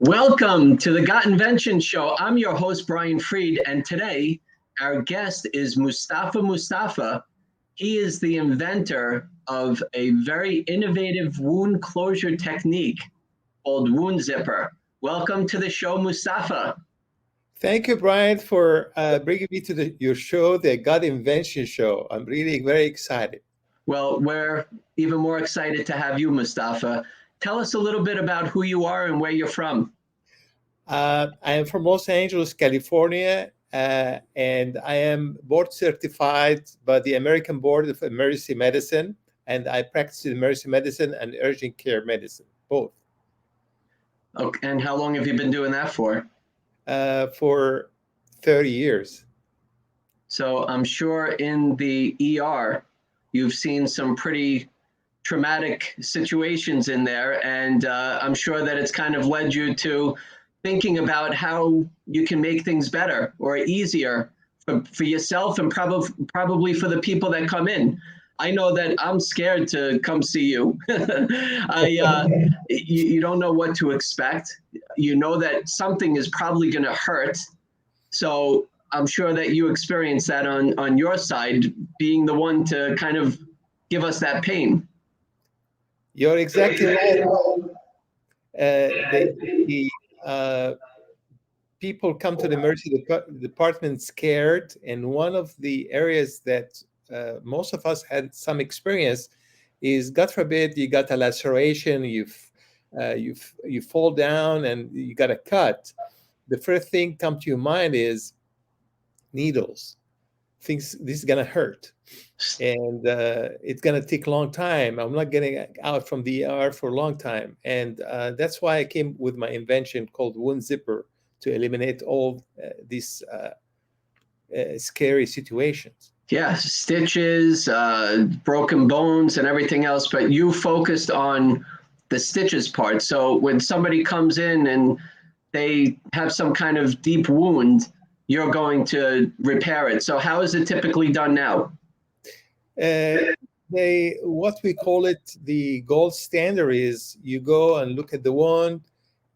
Welcome to the Got Invention Show. I'm your host, Brian Freed, and today our guest is Moustafa Moustafa. He is the inventor of a very innovative wound closure technique called WoundZipper. Welcome to the show, Moustafa. Thank you, Brian, for bringing me to your show, the Got Invention Show. I'm really very excited. Well, we're even more excited to have you, Moustafa. Tell us a little bit about who you are and where you're from. I am from Los Angeles, California, and I am board certified by the American Board of Emergency Medicine, and I practice emergency medicine and urgent care medicine, both. Okay, and how long have you been doing that for? For 30 years. So I'm sure in the ER, you've seen some pretty traumatic situations in there, and I'm sure that it's kind of led you to thinking about how you can make things better or easier for yourself and probably for the people that come in. I know that I'm scared to come see you. You don't know what to expect. You know that something is probably going to hurt. So I'm sure that you experience that on your side, being the one to kind of give us that pain. You're exactly right. People come to the emergency department scared, and one of the areas that most of us had some experience is, God forbid, you got a laceration, you fall down, and you got a cut. The first thing come to your mind is needles. Thinks this is gonna hurt, and it's gonna take a long time. I'm not getting out from the ER for a long time, and that's why I came with my invention called WoundZipper to eliminate all these scary situations. Yeah, stitches, broken bones, and everything else. But you focused on the stitches part. So when somebody comes in and they have some kind of deep wound, you're going to repair it. So how is it typically done now? What we call it, the gold standard is you go and look at the wound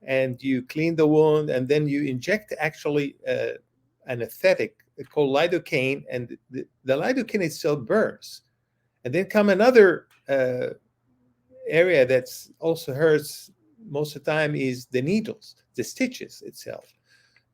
and you clean the wound, and then you inject actually anesthetic called lidocaine, and the lidocaine itself burns. And then come another area that's also hurts most of the time is the needles, the stitches itself.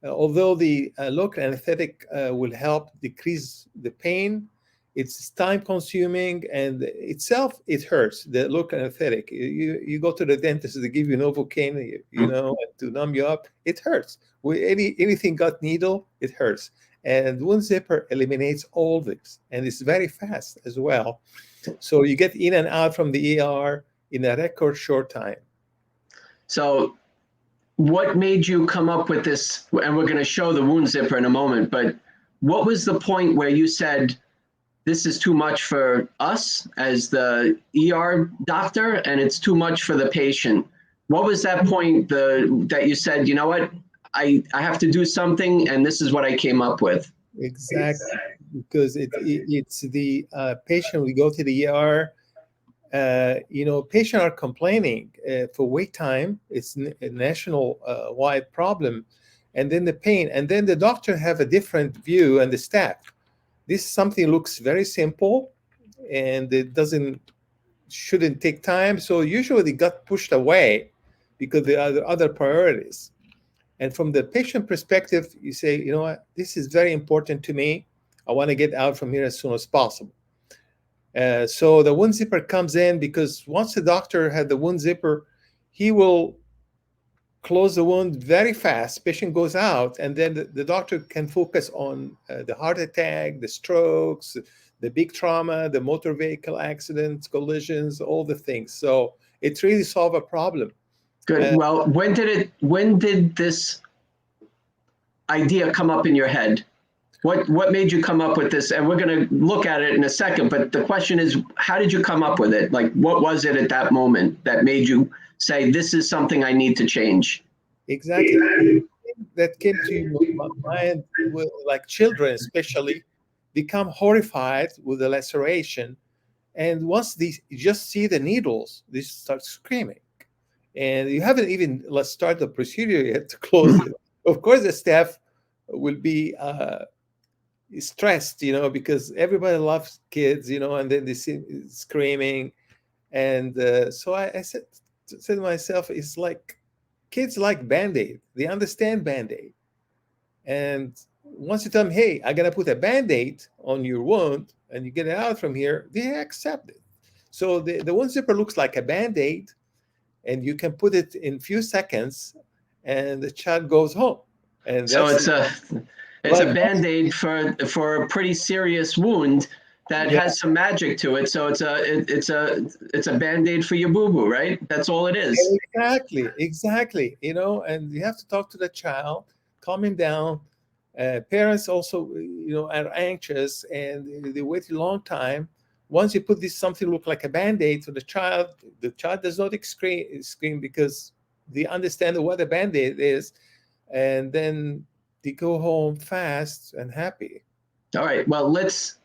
Although the local anesthetic will help decrease the pain, it's time consuming, and itself it hurts. The local anesthetic, you go to the dentist, they give you Novocaine, to numb you up. It hurts. With anything got needle, it hurts. And WoundZipper eliminates all this, and it's very fast as well. So you get in and out from the ER in a record short time. So what made you come up with this? And we're going to show the WoundZipper in a moment, but what was the point where you said, this is too much for us as the ER doctor, and it's too much for the patient? What was that point that you said, you know what, I have to do something, and this is what I came up with? Exactly, because it's the patient. We go to the ER, patients are complaining for wait time. It's a national wide problem. And then the pain, and then the doctor have a different view, and the staff. This something looks very simple, and it shouldn't take time. So usually they got pushed away because there are other priorities. And from the patient perspective, you say, you know what, this is very important to me. I want to get out from here as soon as possible. So the WoundZipper comes in, because once the doctor had the WoundZipper, he will close the wound very fast. Patient goes out, and then the doctor can focus on the heart attack, the strokes, the big trauma, the motor vehicle accidents, collisions, all the things. So it really solved a problem. Good. Well, when did this idea come up in your head? What made you come up with this? And we're going to look at it in a second, but the question is, how did you come up with it? Like, what was it at that moment that made you say, this is something I need to change? Exactly. That came to my mind, like children especially, become horrified with the laceration. And once they just see the needles, they start screaming. and you haven't even let's start the procedure yet to close it. Of course, the staff will be stressed, because everybody loves kids, and then they see screaming, and so I said to myself, it's like kids like Band-Aid. They understand Band-Aid, and once you tell them, hey, I'm gonna put a Band-Aid on your wound and you get it out from here, they accept it. So the wound zipper looks like a Band-Aid, and you can put it in few seconds and the child goes home. And So that's it's a like, Band-Aid for a pretty serious wound that yeah, has some magic to it. So it's a Band-Aid for your boo-boo, right? That's all it is. exactly, and you have to talk to the child, calm him down. Parents also, are anxious and they wait a long time. Once you put this something look like a Band-Aid to the child does not scream because they understand what a Band-Aid is, and then they go home fast and happy. All right. Well, let's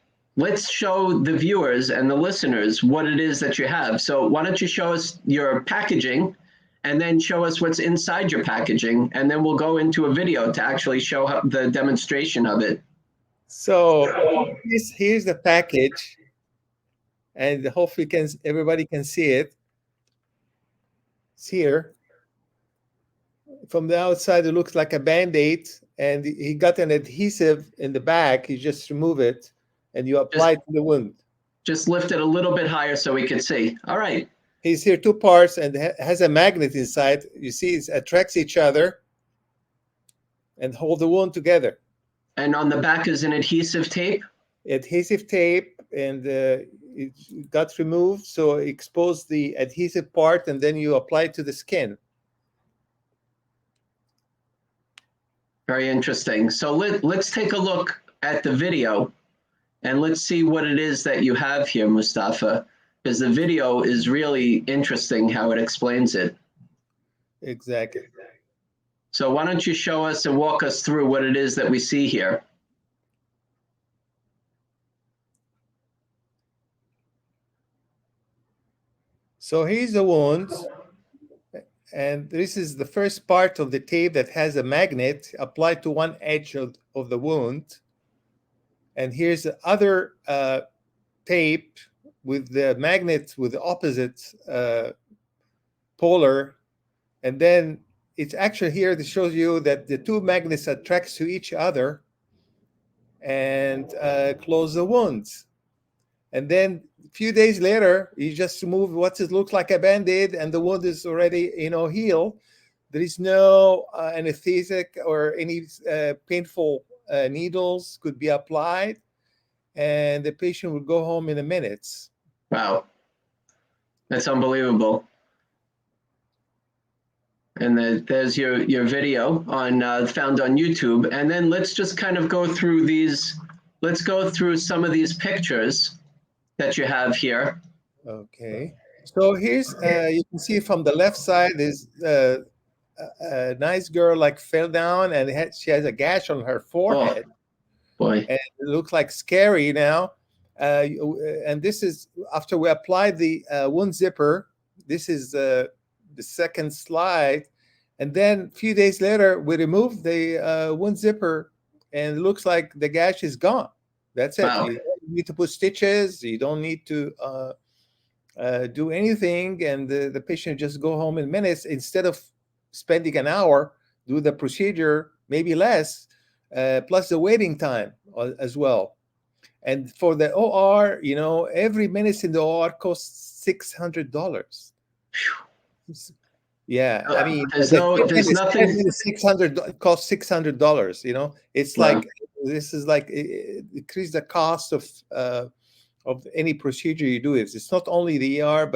show the viewers and the listeners what it is that you have. So why don't you show us your packaging, and then show us what's inside your packaging, and then we'll go into a video to actually show the demonstration of it. So here's the package, and hopefully everybody can see it. It's here. From the outside, it looks like a Band-Aid, and he got an adhesive in the back. You just remove it, and you apply it to the wound. Just lift it a little bit higher so we can see. All right. He's here two parts and has a magnet inside. You see, it attracts each other and hold the wound together. And on the back is an adhesive tape. Adhesive tape, and it got removed, so expose the adhesive part, and then you apply it to the skin. Very interesting. So let's take a look at the video, and let's see what it is that you have here, Moustafa, because the video is really interesting how it explains it. Exactly. So why don't you show us and walk us through what it is that we see here? So here's the wound, and this is the first part of the tape that has a magnet applied to one edge of the wound. And here's the other tape with the magnet with the opposite polar. And then it's actually here that shows you that the two magnets attract to each other and close the wounds. And then a few days later, you just remove what it looks like a Band-Aid, and the wound is already, healed. There is no anesthetic or any painful needles could be applied, and the patient would go home in a minute. Wow. That's unbelievable. And there's your video found on YouTube. And then let's just kind of go through these. Let's go through some of these pictures that you have here. Okay. So here's, you can see from the left side is a nice girl like fell down, and she has a gash on her forehead. Oh, boy. And it looks like scary now. And this is after we applied the WoundZipper. This is the second slide. And then a few days later, we removed the WoundZipper, and it looks like the gash is gone. That's it. Wow. You don't need to put stitches. You don't need to do anything. And the patient just go home in minutes instead of spending an hour, do the procedure, maybe less, plus the waiting time as well. And for the OR, every minute in the OR costs $600. Yeah, I mean, there's nothing. $600 costs $600. It's Wow. like this is like increase the cost of any procedure you do. It's not only the ER,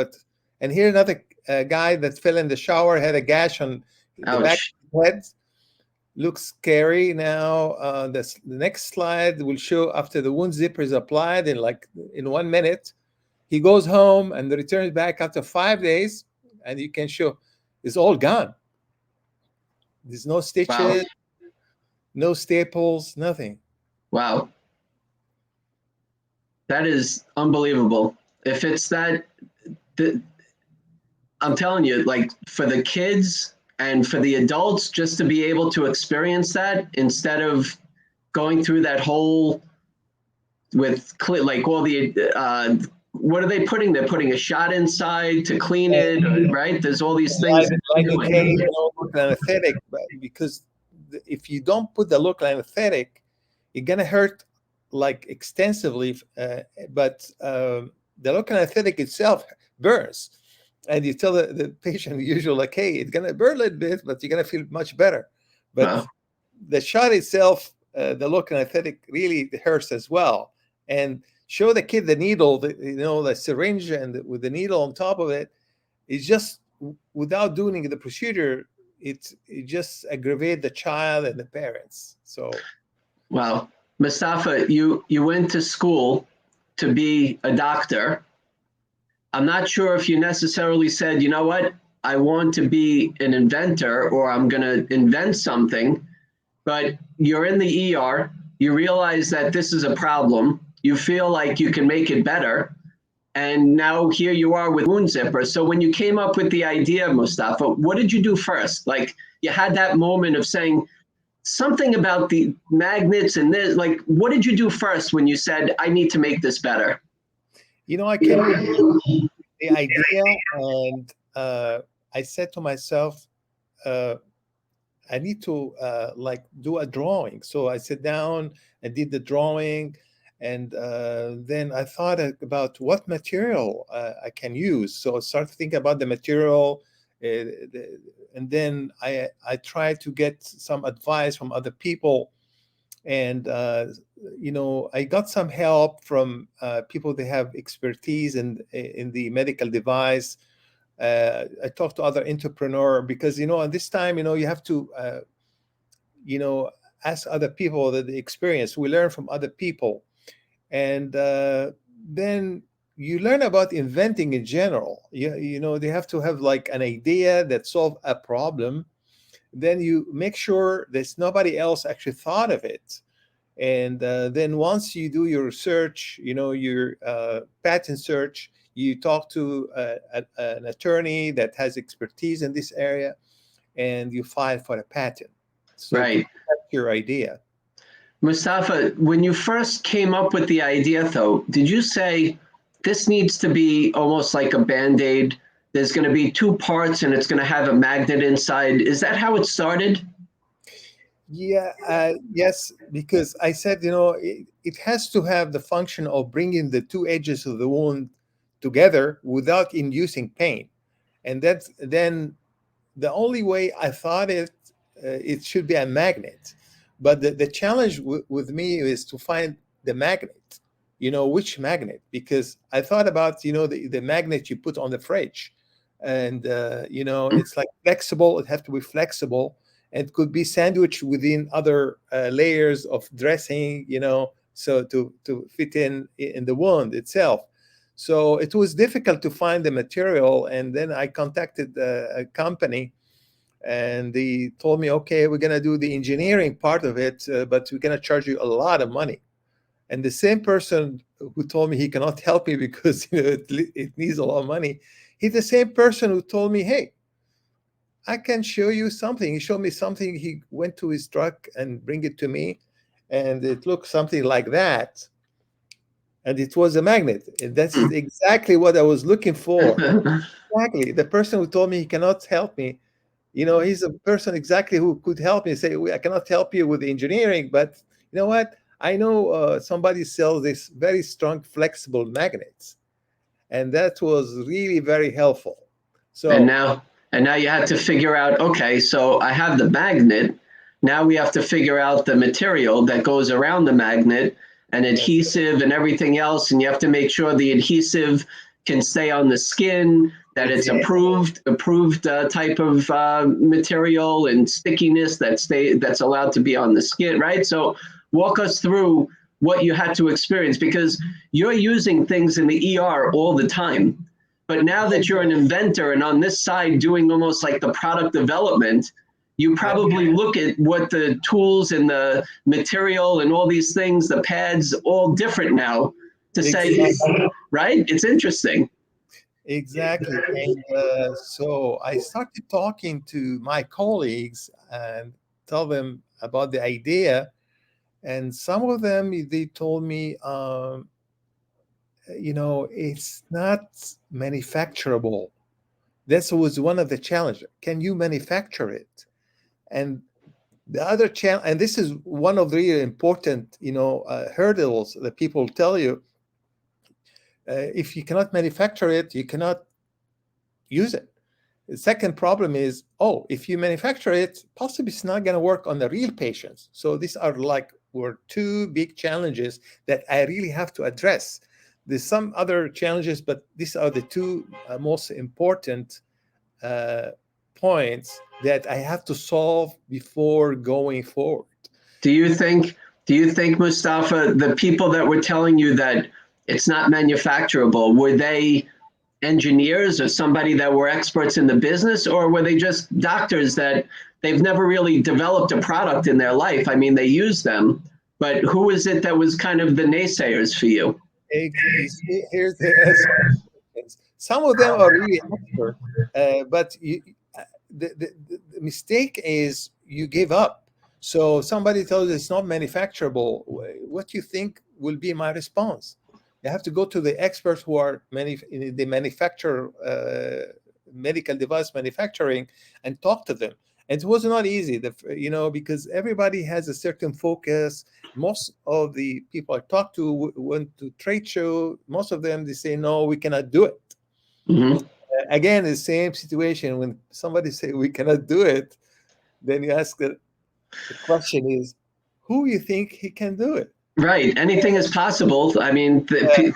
and here another guy that fell in the shower, had a gash on the back of his head. Looks scary. Now the next slide will show after the WoundZipper is applied in 1 minute. He goes home and returns back after 5 days, and you can show it's all gone. There's no stitches, wow. No staples, nothing. Wow. That is unbelievable. If it's that, I'm telling you, like for the kids and for the adults, just to be able to experience that instead of going through that whole with like all the what are they putting? They're putting a shot inside to clean it, right? There's all these things. Lidocaine, local anesthetic, because if you don't put the local anesthetic, you're gonna hurt like extensively. But the local anesthetic itself burns, and you tell the patient usually like, "Hey, it's gonna burn a little bit, but you're gonna feel much better." But the shot itself, the local anesthetic really hurts as well. And show the kid the needle, the syringe, and with the needle on top of it. It's just without doing the procedure, it just aggravate the child and the parents. So, well, Moustafa, you went to school to be a doctor. I'm not sure if you necessarily said, you know what, I want to be an inventor or I'm going to invent something, but you're in the ER. You realize that this is a problem. You feel like you can make it better. And now here you are with WoundZipper. So when you came up with the idea, Moustafa, what did you do first? Like you had that moment of saying something about the magnets and this, like what did you do first when you said, I need to make this better? I came with the idea and I said to myself, I need to like do a drawing. So I sat down and did the drawing. And then I thought about what material I can use. So I started thinking about the material. And then I tried to get some advice from other people. And, I got some help from people that have expertise in the medical device. I talked to other entrepreneurs because, at this time, you have to, ask other people that the experience. We learn from other people. And then you learn about inventing in general. They have to have like an idea that solve a problem. Then you make sure there's nobody else actually thought of it. And then once you do your research, your patent search, you talk to an attorney that has expertise in this area, and you file for a patent. So right. That's your idea. Moustafa, when you first came up with the idea, though, did you say this needs to be almost like a Band-Aid? There's going to be two parts and it's going to have a magnet inside. Is that how it started? Yeah, yes, because I said, it has to have the function of bringing the two edges of the wound together without inducing pain. And that's then the only way I thought it should be a magnet. But the challenge with me is to find the magnet, which magnet, because I thought about, the magnet you put on the fridge. And, it's like flexible. It has to be flexible. And it could be sandwiched within other layers of dressing, so to fit in the wound itself. So it was difficult to find the material. And then I contacted a company. And they told me, okay, we're going to do the engineering part of it, but we're going to charge you a lot of money. And the same person who told me he cannot help me because it needs a lot of money, he's the same person who told me, hey, I can show you something. He showed me something. He went to his truck and bring it to me. And it looked something like that. And it was a magnet. And that's exactly what I was looking for. Exactly. The person who told me he cannot help me, he's a person exactly who could help me. Say, I cannot help you with the engineering, but you know what? I know somebody sells this very strong, flexible magnets, and that was really very helpful. So and now you had to figure out, okay, so I have the magnet. Now we have to figure out the material that goes around the magnet and adhesive and everything else, and you have to make sure the adhesive can stay on the skin, that it's approved type of material and stickiness that's allowed to be on the skin, right? So walk us through what you had to experience, because you're using things in the ER all the time. But now that you're an inventor and on this side doing almost like the product development, you probably look at what the tools and the material and all these things, the pads, all different now to say, right? It's interesting. Exactly. And so I started talking to my colleagues and tell them about the idea. And some of them, they told me, it's not manufacturable. This was one of the challenges. Can you manufacture it? And the other challenge, and this is one of the really important, hurdles that people tell you. If you cannot manufacture it, you cannot use it. The second problem is, if you manufacture it, possibly it's not going to work on the real patients. So these were two big challenges that I really have to address. There's some other challenges, but these are the two most important points that I have to solve before going forward. Do you think, Moustafa, the people that were telling you that it's not manufacturable, were they engineers or somebody that were experts in the business, or were they just doctors that they've never really developed a product in their life? I mean, they use them, but who is it that was kind of the naysayers for you? Here's the answer. Some of them are really expert, but the mistake is you give up. So somebody tells you it's not manufacturable. What do you think will be my response? You have to go to the experts who are the manufacturer, medical device manufacturing, and talk to them. And it was not easy, because everybody has a certain focus. Most of the people I talked to went to trade show. Most of them, they say, no, we cannot do it. Mm-hmm. Again, the same situation. When somebody say we cannot do it, then you ask the question is, who you think he can do it? Right. Anything is possible. I mean,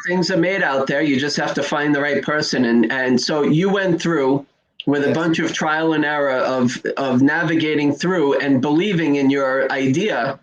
things are made out there. You just have to find the right person. And so you went through with a bunch of trial and error of navigating through and believing in your idea.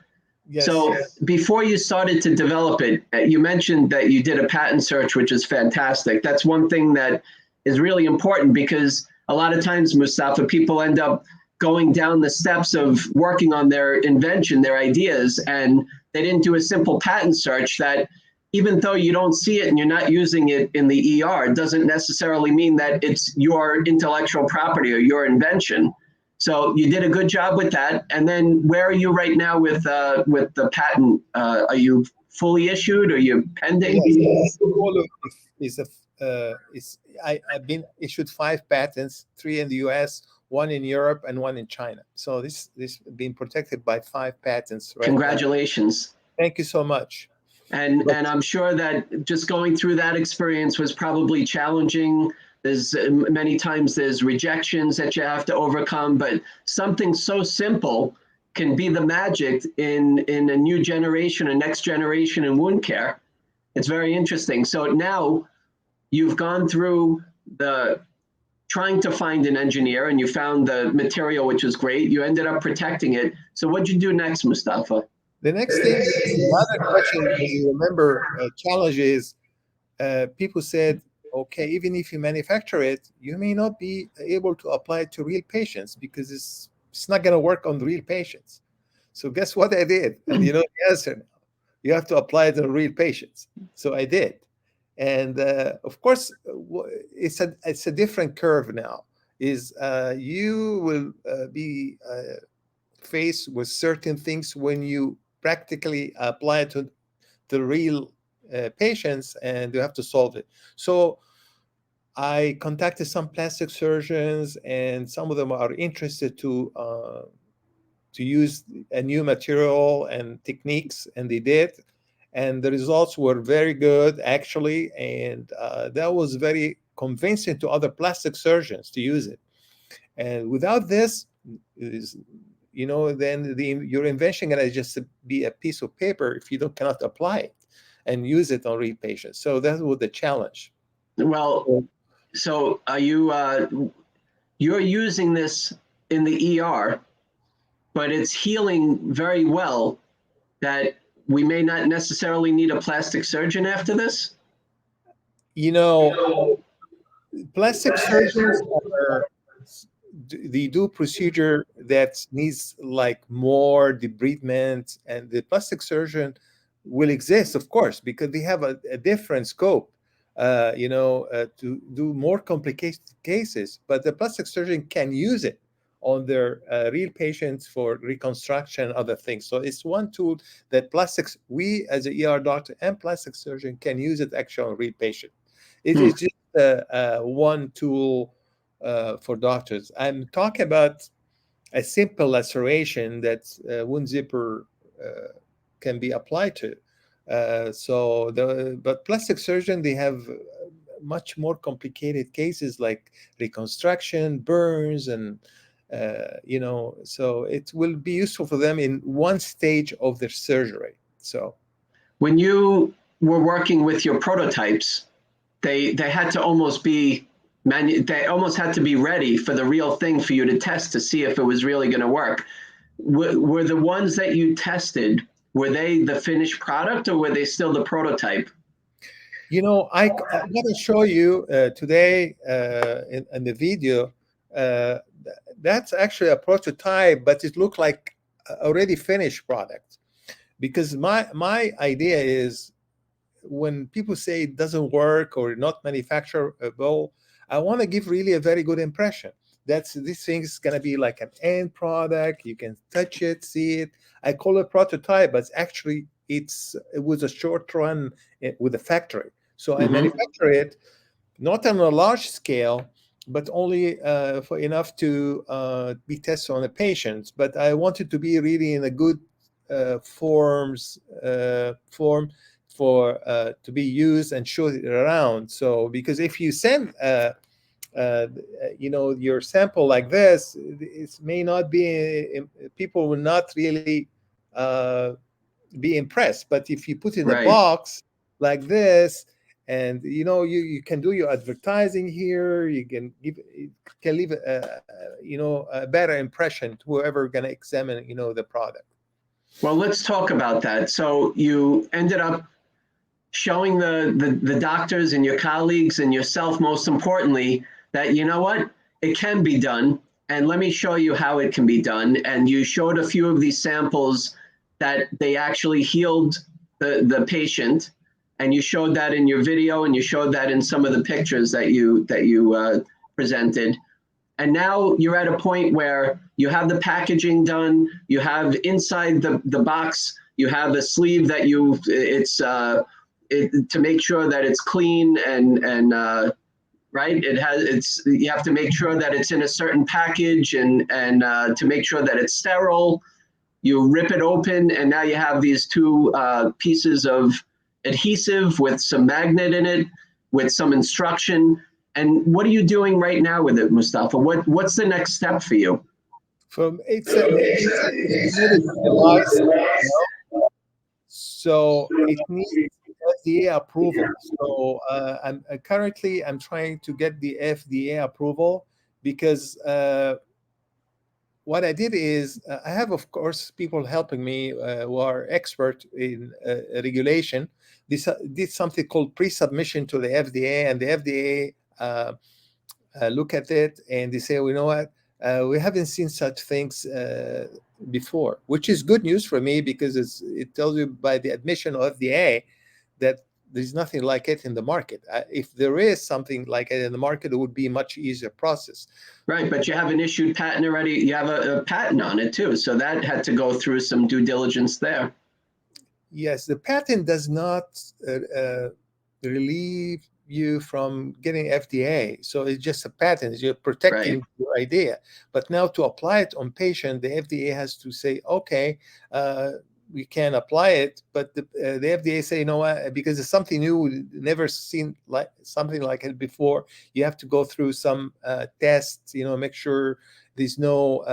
Yes. So before you started to develop it, you mentioned that you did a patent search, which is fantastic. That's one thing that is really important, because a lot of times, Moustafa, people end up going down the steps of working on their invention, their ideas, and they didn't do a simple patent search. That even though you don't see it and you're not using it in the ER, doesn't necessarily mean that it's your intellectual property or your invention. So you did a good job with that. And then where are you right now with the patent? Are you fully issued? Or are you pending? Yes. I've been issued 5 patents, 3 in the US, 1 in Europe, and 1 in China. So this being protected by 5 patents. Right. Congratulations. Thank you so much. And I'm sure that just going through that experience was probably challenging. There's many times there's rejections that you have to overcome, but something so simple can be the magic in a new generation, a next generation in wound care. It's very interesting. So now you've gone through the trying to find an engineer, and you found the material, which was great. You ended up protecting it. So what'd you do next, Moustafa? The next thing, another question, you remember, challenge is people said, okay, even if you manufacture it, you may not be able to apply it to real patients because it's not going to work on real patients. So guess what I did? And you know the answer now. You have to apply it on real patients. So I did. And of course, it's a different curve now. You will be faced with certain things when you practically apply it to the real patients, and you have to solve it. So I contacted some plastic surgeons, and some of them are interested to use a new material and techniques, and they did. And the results were very good, actually, and that was very convincing to other plastic surgeons to use it. And without this, then your invention gonna just be a piece of paper if you cannot apply it and use it on real patients. So that was the challenge. Well, so are you you're using this in the ER, but it's healing very well, that we may not necessarily need a plastic surgeon after this? Plastic surgeons they do procedure that needs like more debridement, and the plastic surgeon will exist, of course, because they have a different scope. to do more complicated cases, but the plastic surgeon can use it on their real patients for reconstruction and other things. So it's one tool that we as a ER doctor and plastic surgeon can use it actually on real patient. It is just one tool for doctors. I'm talking about a simple laceration that WoundZipper can be applied to. But plastic surgeon, they have much more complicated cases like reconstruction, burns, and so it will be useful for them in one stage of their surgery. So when you were working with your prototypes, they had to almost be they almost had to be ready for the real thing for you to test to see if it was really going to work. Were the ones that you tested, were they the finished product or were they still the prototype? I'm going to show you today in the video. That's actually a prototype, but it looked like already finished product. Because my idea is, when people say it doesn't work or not manufacturable, I want to give really a very good impression. This thing is going to be like an end product. You can touch it, see it. I call it prototype, but actually it was a short run with the factory. So I manufacture it not on a large scale, but only for enough to be tested on the patients. But I want it to be really in a good form for to be used and show it around. So because if you send your sample like this, it may not be, people will not really be impressed. But if you put it in a box like this, and you can do your advertising here, you can leave a better impression to whoever going to examine the product. Well, let's talk about that. So you ended up showing the doctors and your colleagues and yourself, most importantly, that it can be done, and let me show you how it can be done. And you showed a few of these samples that they actually healed the patient, and you showed that in your video, and you showed that in some of the pictures that you presented. And now you're at a point where you have the packaging done, you have inside the box, you have a sleeve that to make sure that it's clean and right. You have to make sure that it's in a certain package and to make sure that it's sterile. You rip it open, and now you have these two pieces of adhesive with some magnet in it, with some instruction. And what are you doing right now with it, Moustafa? What's the next step for you? It's a device, so it needs FDA approval. So I'm currently trying to get the FDA approval, because what I did is I have, of course, people helping me who are expert in regulation. This did something called pre-submission to the FDA, and the FDA look at it and they say, well, you know what, we haven't seen such things before, which is good news for me, because it tells you by the admission of FDA that there's nothing like it in the market. If there is something like it in the market, it would be a much easier process. Right, but you have an issued patent already. You have a patent on it too, so that had to go through some due diligence there. Yes, the patent does not relieve you from getting FDA. So it's just a patent. You're protecting your idea. But now to apply it on patient, the FDA has to say, okay, we can apply it. But the FDA say, you know what, because it's something new, we've never seen like something like it before. You have to go through some tests, make sure there's no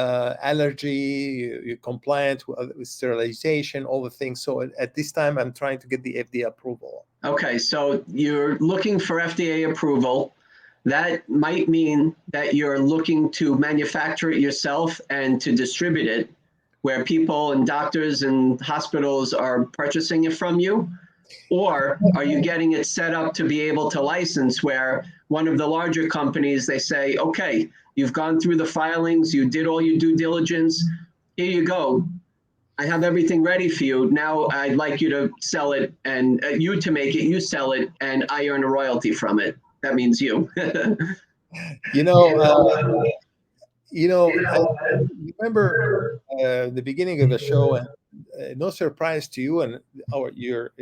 allergy, you're compliant with sterilization, all the things. So at this time, I'm trying to get the FDA approval. Okay, so you're looking for FDA approval. That might mean that you're looking to manufacture it yourself and to distribute it, where people and doctors and hospitals are purchasing it from you? Or are you getting it set up to be able to license, where one of the larger companies, they say, okay, you've gone through the filings, you did all your due diligence, here you go. I have everything ready for you. Now I'd like you to sell it and you to make it, you sell it, and I earn a royalty from it. That means you. You know, I remember the beginning of the show, and no surprise to you and your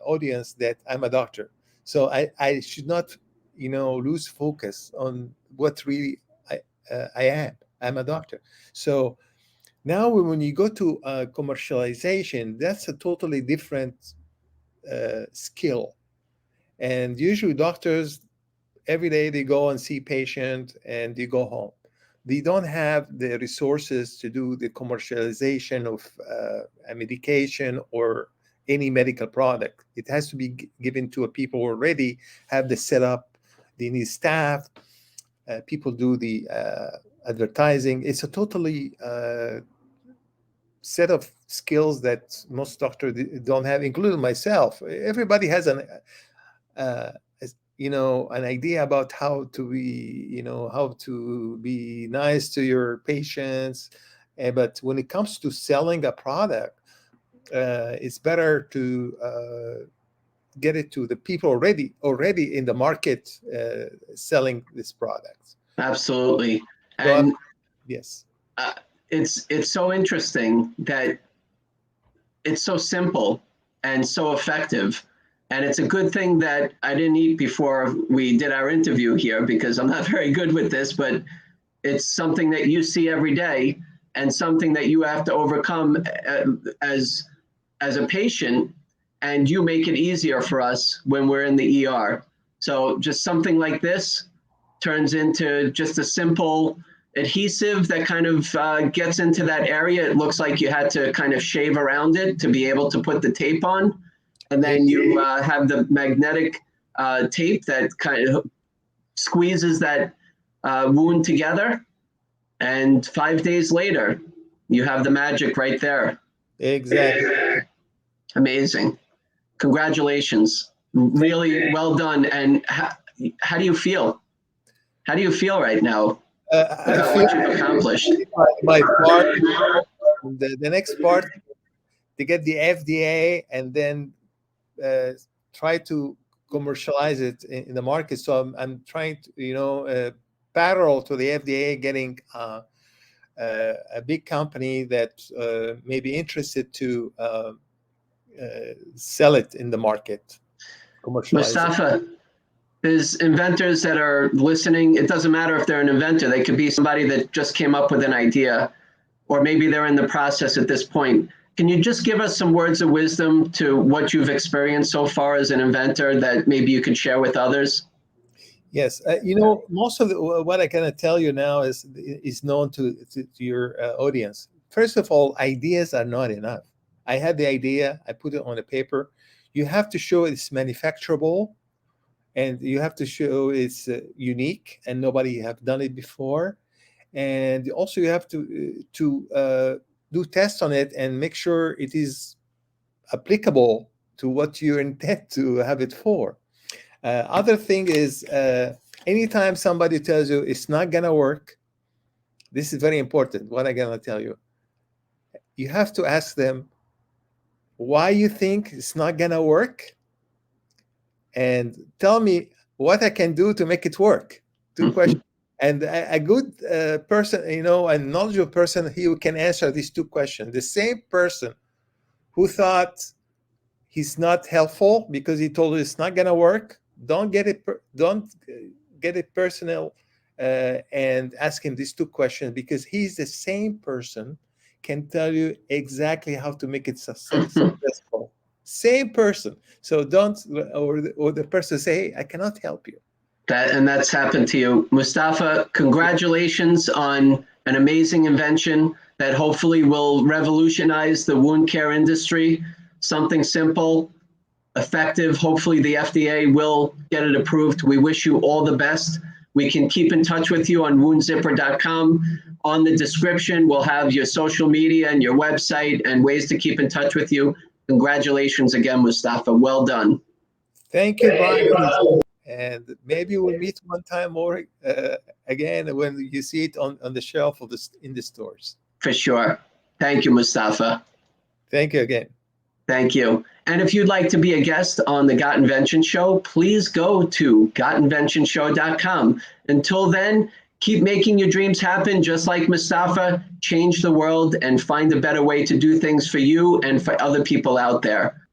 audience that I'm a doctor. So I should not, lose focus on what really I am. I'm a doctor. So now when you go to commercialization, that's a totally different skill. And usually doctors every day they go and see patient and they go home. They don't have the resources to do the commercialization of a medication or any medical product. It has to be given to a people who already have the setup. They need staff. People do the advertising. It's a totally set of skills that most doctors don't have, including myself. Everybody has uh, an idea about how to be nice to your patients. But when it comes to selling a product, it's better to get it to the people already in the market selling this product. Absolutely. So And yes. It's so interesting that it's so simple and so effective. And it's a good thing that I didn't eat before we did our interview here, because I'm not very good with this, but it's something that you see every day and something that you have to overcome as a patient, and you make it easier for us when we're in the ER. So just something like this turns into just a simple adhesive that kind of gets into that area. It looks like you had to kind of shave around it to be able to put the tape on. And then you have the magnetic tape that kind of squeezes that wound together. And 5 days later, you have the magic right there. Exactly. Amazing. Congratulations. Really well done. And how do you feel? How do you feel right now? I feel What you've accomplished? my part, the next part, to get the FDA and then try to commercialize it in the market. So I'm trying to, parallel to the FDA, getting a big company that may be interested to sell it in the market, commercialize it. Moustafa, there's inventors that are listening. It doesn't matter if they're an inventor. They could be somebody that just came up with an idea, or maybe they're in the process at this point. Can you just give us some words of wisdom to what you've experienced so far as an inventor that maybe you could share with others? Yes, most of what I can tell you now is known to your audience. First of all, ideas are not enough. I had the idea, I put it on a paper. You have to show it's manufacturable, and you have to show it's unique and nobody have done it before. And also you have to do tests on it and make sure it is applicable to what you intend to have it for. Other thing is, anytime somebody tells you it's not gonna work, this is very important. What I'm gonna tell you, you have to ask them why you think it's not gonna work, and tell me what I can do to make it work. Two questions. And a good person, a knowledgeable person, he can answer these two questions. The same person who thought he's not helpful because he told you it's not gonna work, don't get it personal, and ask him these two questions, because he's the same person can tell you exactly how to make it successful. Same person. So don't, or the person say, hey, I cannot help you. That's happened to you. Moustafa, congratulations on an amazing invention that hopefully will revolutionize the wound care industry. Something simple, effective. Hopefully the FDA will get it approved. We wish you all the best. We can keep in touch with you on WoundZipper.com. On the description, we'll have your social media and your website and ways to keep in touch with you. Congratulations again, Moustafa. Well done. Thank you, Brian. And maybe we'll meet one time more again when you see it on the shelf in the stores. For sure. Thank you, Moustafa. Thank you again. Thank you. And if you'd like to be a guest on the Got Invention Show, please go to gotinventionshow.com. Until then, keep making your dreams happen, just like Moustafa. Change the world and find a better way to do things for you and for other people out there.